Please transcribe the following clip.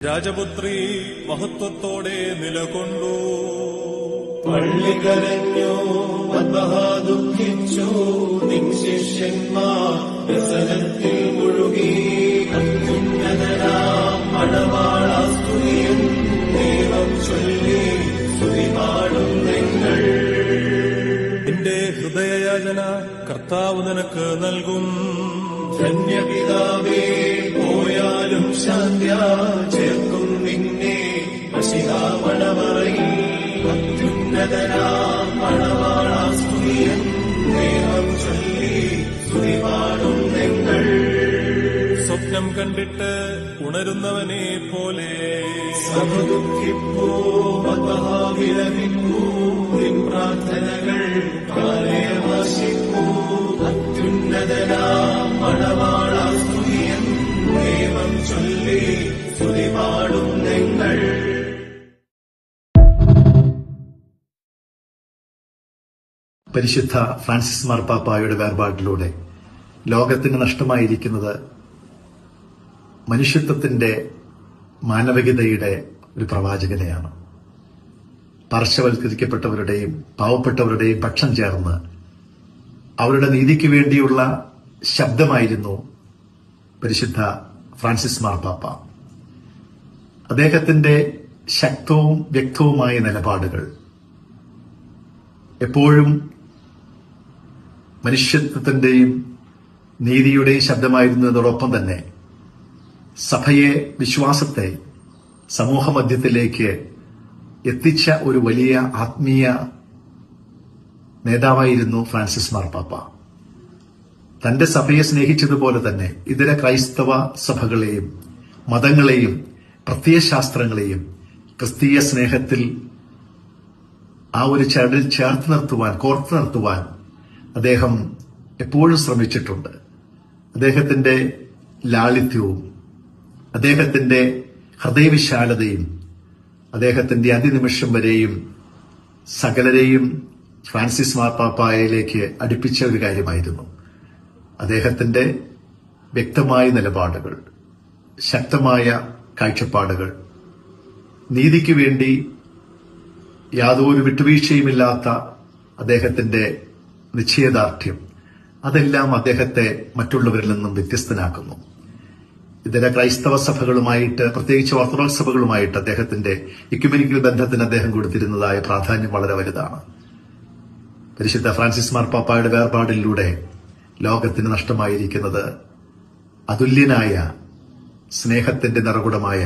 രാജപുത്രി മഹത്വത്തോടെ നിലകൊണ്ടു. പള്ളി കരഞ്ഞു, ദുഃഖിച്ചു, നിൻ ശിഷ്യന്മാർ വ്യസനത്തിൽ മുഴുകി. അത്യുന്നതനാം മണവാളാസ്തുതിയും ദൈവം ചൊല്ലി സ്തുതി പാടും നിങ്ങൾ. നിന്റെ ഹൃദയയാചന കർത്താവ് നിനക്ക് നൽകും. ധന്യപിതാവേ, പോയാലും ശാന്ത്യാ ചേർക്കും നിന്നെ മഷിഹാമണമറയിൽ. അത്യുന്നതനാം മണവാളാസ്തുതിയും ദൈവം ചൊല്ലി സ്തുതി പാടും നിങ്ങൾ. സ്വപ്നം കണ്ടിട്ട് ഉണരുന്നവനെ പോലെ സഭ ദുഃഖിപ്പൂ, വിലപിപ്പൂ, നിൻ പ്രാർത്ഥനകൾ കാലയവാശിപ്പൂ. അത്യുന്നതനാം മണവാളാസ്തുതിയും ദൈവം ചൊല്ലി സ്തുതി പാടും നിങ്ങൾ. പരിശുദ്ധ ഫ്രാൻസിസ് മാർപ്പാപ്പായുടെ വേർപാടിലൂടെ ലോകത്തിന് നഷ്ടമായിരിക്കുന്നത് മനുഷ്യത്വത്തിന്റെ മാനവികതയുടെ ഒരു പ്രവാചകനെയാണ്. പാർശ്വവൽക്കരിക്കപ്പെട്ടവരുടെയും പാവപ്പെട്ടവരുടെയും പക്ഷം ചേർന്ന് അവരുടെ നീതിക്ക് വേണ്ടിയുള്ള ശബ്ദമായിരുന്നു പരിശുദ്ധ ഫ്രാൻസിസ് മാർപ്പാപ്പ. അദ്ദേഹത്തിന്റെ ശക്തവും വ്യക്തവുമായ നിലപാടുകൾ എപ്പോഴും മനുഷ്യത്വത്തിന്റെയും നീതിയുടെയും ശബ്ദമായിരുന്നതോടൊപ്പം തന്നെ സഭയെ, വിശ്വാസത്തെ സമൂഹമധ്യത്തിലേക്ക് എത്തിച്ച ഒരു വലിയ ആത്മീയ നേതാവായിരുന്നു ഫ്രാൻസിസ് മാർപ്പാപ്പ. തന്റെ സഭയെ സ്നേഹിച്ചതുപോലെ തന്നെ ഇതര ക്രൈസ്തവ സഭകളെയും മതങ്ങളെയും പ്രത്യയശാസ്ത്രങ്ങളെയും ക്രിസ്തീയ സ്നേഹത്തിൽ ആ ഒരു ചരടിൽ ചേർത്ത് നിർത്തുവാൻ, കോർത്തു നിർത്തുവാൻ അദ്ദേഹം എപ്പോഴും ശ്രമിച്ചിട്ടുണ്ട്. അദ്ദേഹത്തിന്റെ ലാളിത്യവും അദ്ദേഹത്തിന്റെ ഹൃദയവിശാലതയും അദ്ദേഹത്തിന്റെ അതിനിമിഷം വരെയും സകലരെയും ഫ്രാൻസിസ് മാർപ്പാപ്പായിലേക്ക് അടുപ്പിച്ച ഒരു കാര്യമായിരുന്നു. അദ്ദേഹത്തിന്റെ വ്യക്തമായ നിലപാടുകൾ, ശക്തമായ കാഴ്ചപ്പാടുകൾ, നീതിക്ക് വേണ്ടി യാതൊരു വിട്ടുവീഴ്ചയുമില്ലാത്ത അദ്ദേഹത്തിന്റെ നിശ്ചയദാർഢ്യം, അതെല്ലാം അദ്ദേഹത്തെ മറ്റുള്ളവരിൽ നിന്നും വ്യത്യസ്തനാക്കുന്നു. ഇതര ക്രൈസ്തവ സഭകളുമായിട്ട്, പ്രത്യേകിച്ച് ഓർത്തഡോക്സ് സഭകളുമായിട്ട് അദ്ദേഹത്തിന്റെ ഇക്യുമെനിക്കൽ ബന്ധത്തിന് അദ്ദേഹം കൊടുത്തിരുന്നതായ പ്രാധാന്യം വളരെ വലുതാണ്. പരിശുദ്ധ ഫ്രാൻസിസ് മാർപ്പാപ്പായുടെ വേർപാടിലൂടെ ലോകത്തിന് നഷ്ടമായിരിക്കുന്നത് അതുല്യനായ സ്നേഹത്തിന്റെ നിറകുടമായ